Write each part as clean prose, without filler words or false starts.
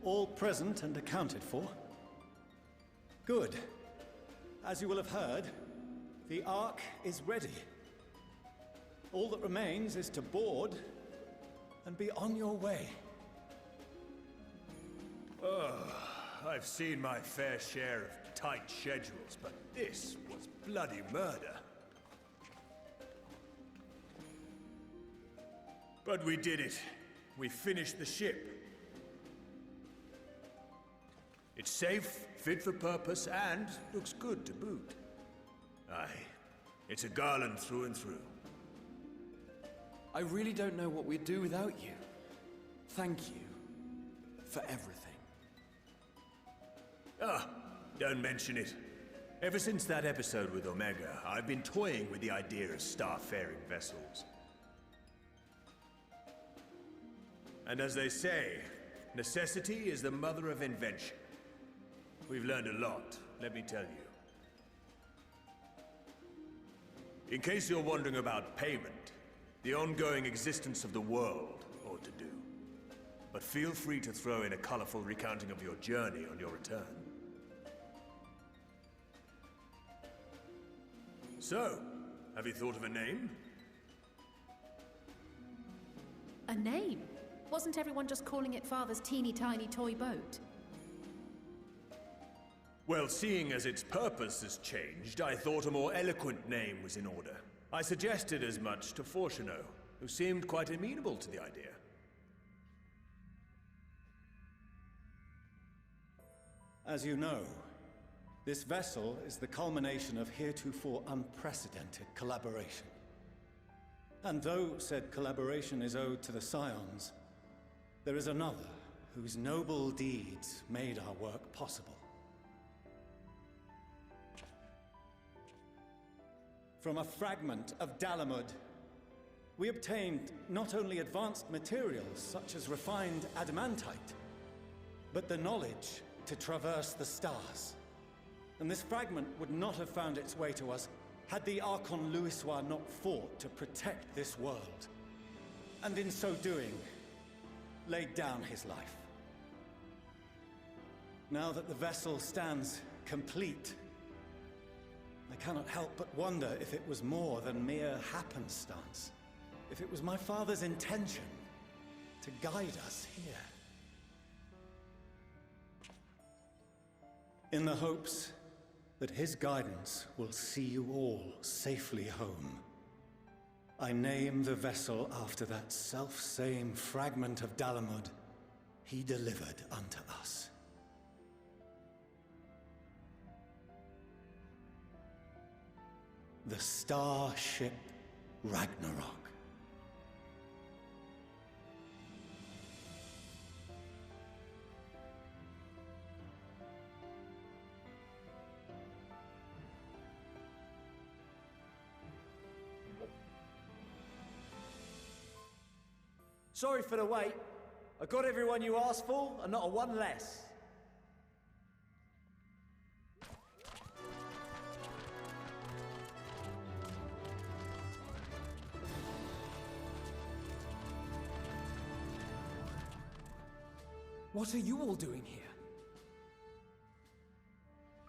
All present and accounted for? Good. As you will have heard, the Ark is ready. All that remains is to board and be on your way. I've seen my fair share of tight schedules, but this was bloody murder. But we did it. We finished the ship. It's safe, fit for purpose, and looks good to boot. Aye, it's a Garland through and through. I really don't know what we'd do without you. Thank you for everything. Don't mention it. Ever since that episode with Omega, I've been toying with the idea of starfaring vessels. And as they say, necessity is the mother of invention. We've learned a lot, let me tell you. In case you're wondering about payment, the ongoing existence of the world ought to do. But feel free to throw in a colorful recounting of your journey on your return. So, have you thought of a name? A name? Wasn't everyone just calling it Father's teeny tiny toy boat? Well, seeing as its purpose has changed, I thought a more eloquent name was in order. I suggested as much to Fortuno, who seemed quite amenable to the idea. As you know, this vessel is the culmination of heretofore unprecedented collaboration. And though said collaboration is owed to the Scions, there is another whose noble deeds made our work possible. From a fragment of Dalamud, we obtained not only advanced materials such as refined adamantite, but the knowledge to traverse the stars. And this fragment would not have found its way to us had the Archon Louisois not fought to protect this world. And in so doing, laid down his life. Now that the vessel stands complete, I cannot help but wonder if it was more than mere happenstance. If it was my father's intention to guide us here. In the hopes that his guidance will see you all safely home, I name the vessel after that self-same fragment of Dalamud he delivered unto us. The Starship Ragnarok. Sorry for the wait. I got everyone you asked for, and not a one less. What are you all doing here?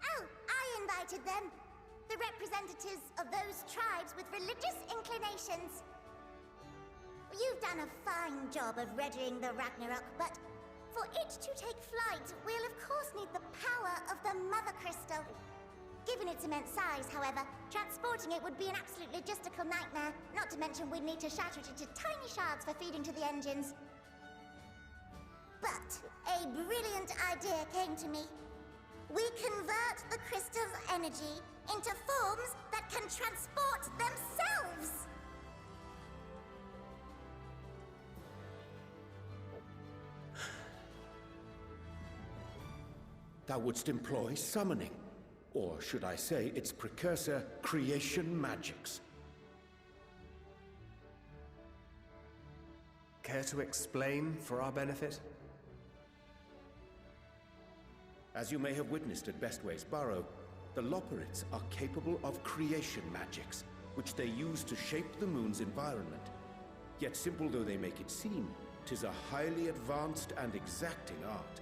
Oh, I invited them. The representatives of those tribes with religious inclinations. You've done a fine job of readying the Ragnarok, but for it to take flight, we'll of course need the power of the Mother Crystal. Given its immense size, however, transporting it would be an absolute logistical nightmare, not to mention we'd need to shatter it into tiny shards for feeding to the engines. But a brilliant idea came to me. We convert the crystal's energy into forms that can transport themselves! Thou wouldst employ summoning, or should I say its precursor, creation magics. Care to explain for our benefit? As you may have witnessed at Bestway's Burrow, the Loperites are capable of creation magics, which they use to shape the moon's environment. Yet simple though they make it seem, 'tis a highly advanced and exacting art.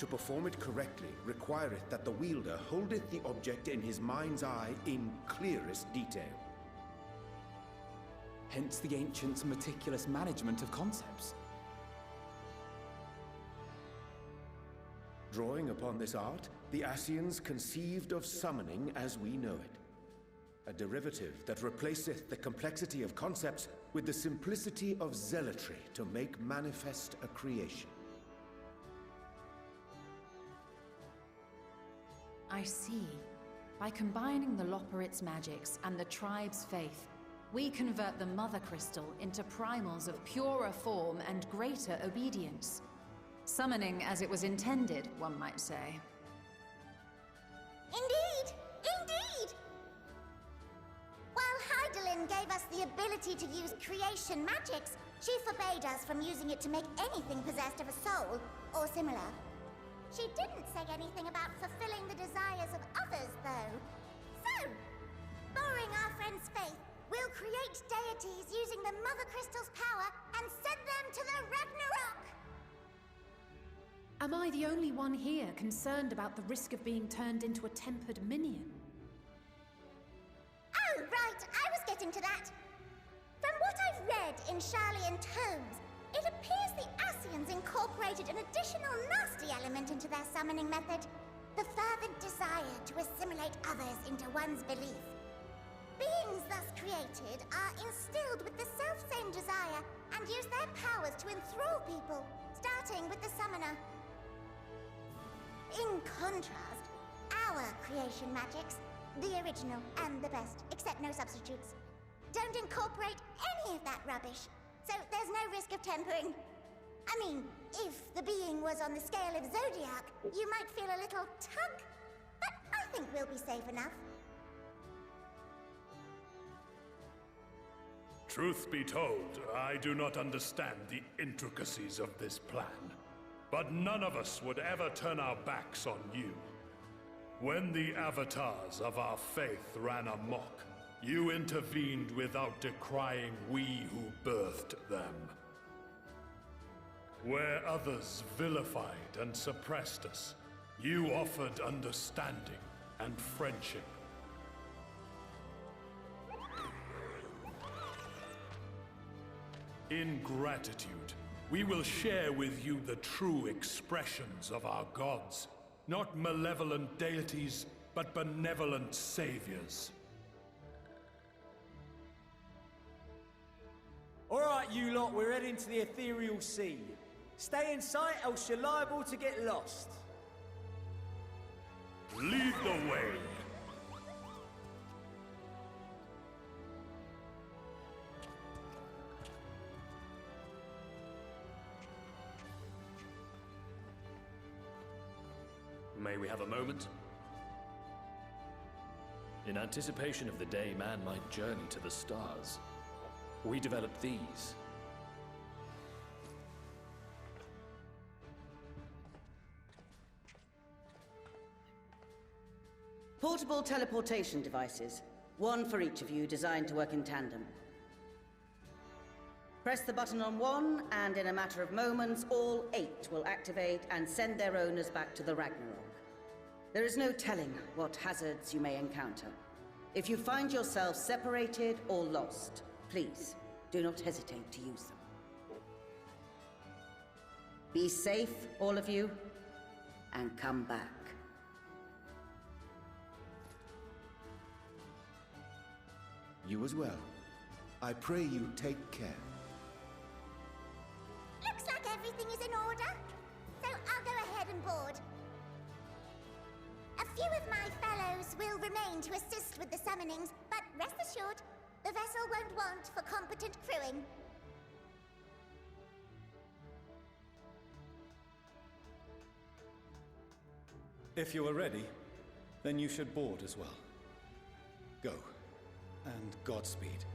To perform it correctly requireth that the wielder holdeth the object in his mind's eye in clearest detail. Hence the ancients' meticulous management of concepts. Drawing upon this art, the Ascians conceived of summoning as we know it. A derivative that replaceth the complexity of concepts with the simplicity of zealotry to make manifest a creation. I see. By combining the Loporit's magics and the tribe's faith, we convert the Mother Crystal into primals of purer form and greater obedience. Summoning as it was intended, one might say. Indeed! Indeed! While Heidelin gave us the ability to use creation magics, she forbade us from using it to make anything possessed of a soul, or similar. She didn't say anything about fulfilling the desires of others, though. So, borrowing our friend's faith, we'll create deities using the Mother Crystal's power and send them to the Ragnarok! Am I the only one here concerned about the risk of being turned into a tempered minion? Oh, right, I was getting to that. From what I've read in Sharlayan tomes, it appears the Ascians incorporated an additional nasty element into their summoning method. The fervent desire to assimilate others into one's belief. Beings thus created are instilled with the self-same desire and use their powers to enthrall people, starting with the summoner. In contrast, our creation magics, the original and the best, except no substitutes, don't incorporate any of that rubbish, so there's no risk of tempering. I mean, if the being was on the scale of Zodiac, you might feel a little tug, but I think we'll be safe enough. Truth be told, I do not understand the intricacies of this plan. But none of us would ever turn our backs on you. When the avatars of our faith ran amok, you intervened without decrying we who birthed them. Where others vilified and suppressed us, you offered understanding and friendship. In gratitude, we will share with you the true expressions of our gods. Not malevolent deities, but benevolent saviors. Alright, you lot, we're heading to the ethereal sea. Stay in sight, else you're liable to get lost. Lead the way. May we have a moment? In anticipation of the day man might journey to the stars, we developed these. Portable teleportation devices. One for each of you, designed to work in tandem. Press the button on one, and in a matter of moments, all 8 will activate and send their owners back to the Ragnarok. There is no telling what hazards you may encounter. If you find yourself separated or lost, please do not hesitate to use them. Be safe, all of you, and come back. You as well. I pray you take care. Looks like everything is in order, so I'll go ahead and board. A few of my fellows will remain to assist with the summonings, but rest assured, the vessel won't want for competent crewing. If you are ready, then you should board as well. Go, and Godspeed.